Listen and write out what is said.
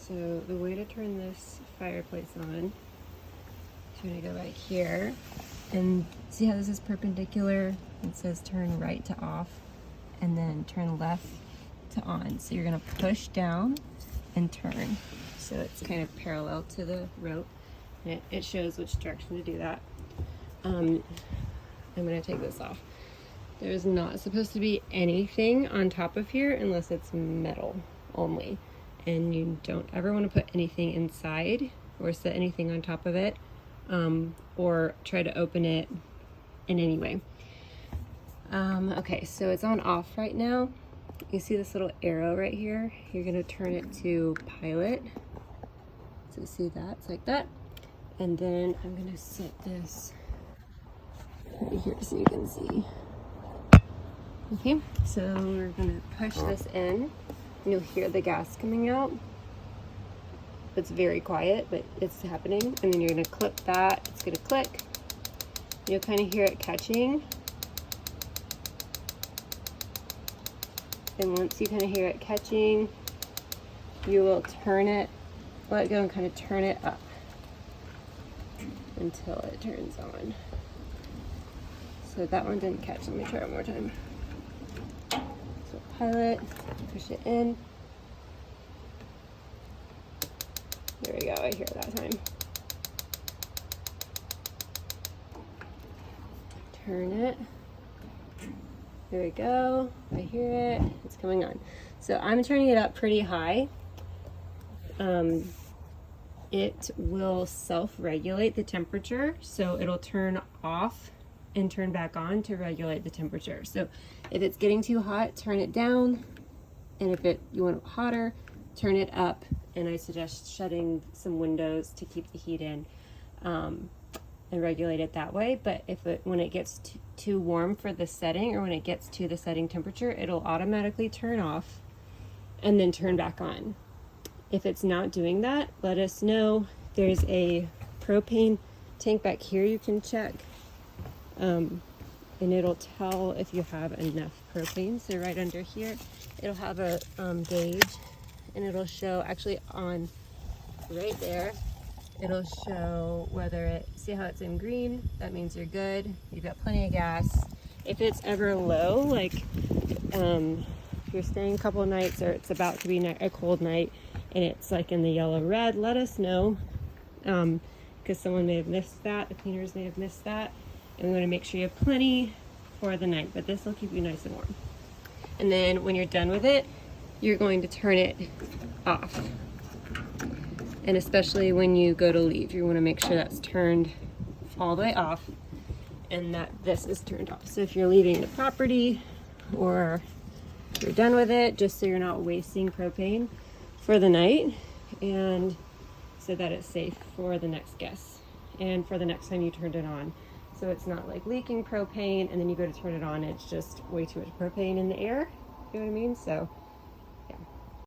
So the way to turn this fireplace on, I'm going to go right here, and see how this is perpendicular? It says turn right to off, and then turn left to on. So you're going to push down and turn. So it's kind of parallel to the rope, and it shows which direction to do that. I'm going to take this off. There's not supposed to be anything on top of here unless it's metal only. And you don't ever want to put anything inside or set anything on top of it, or try to open it in any way. Okay, so it's on off right now. You see this little arrow right here? You're going to turn it to pilot. So see that? It's like that. And then I'm going to set this right here so you can see. Okay, so we're going to push this in. You'll hear the gas coming out. It's very quiet, but it's happening. And then you're going to clip that. It's going to click. You'll kind of hear it catching. And once you kind of hear it catching, you will turn it, let it go and kind of turn it up until it turns on. So that one didn't catch. Let me try it one more time. So pilot, push it in. There we go, I hear it that time. Turn it. There we go, I hear it, it's coming on. So I'm turning it up pretty high. It will self-regulate the temperature, so it'll turn off and turn back on to regulate the temperature. So if it's getting too hot, turn it down, and if you want it hotter, turn it up. And I suggest shutting some windows to keep the heat in, and regulate it that way. But when it gets too warm for the setting, or when it gets to the setting temperature, it'll automatically turn off and then turn back on. If it's not doing that, let us know. There's a propane tank back here you can check, and it'll tell if you have enough propane. So right under here, it'll have a gauge, and it'll show actually on right there. It'll show whether see how it's in green, that means you're good, you've got plenty of gas. If it's ever low, like if you're staying a couple of nights or it's about to be a cold night and it's like in the yellow red, let us know, because someone may have missed that, the cleaners may have missed that, and we want to make sure you have plenty for the night, but this will keep you nice and warm. And then when you're done with it, you're going to turn it off. And especially when you go to leave, you want to make sure that's turned all the way off and that this is turned off. So if you're leaving the property or you're done with it, just so you're not wasting propane for the night, and so that it's safe for the next guest and for the next time you turned it on. So it's not like leaking propane and then you go to turn it on, it's just way too much propane in the air. You know what I mean? So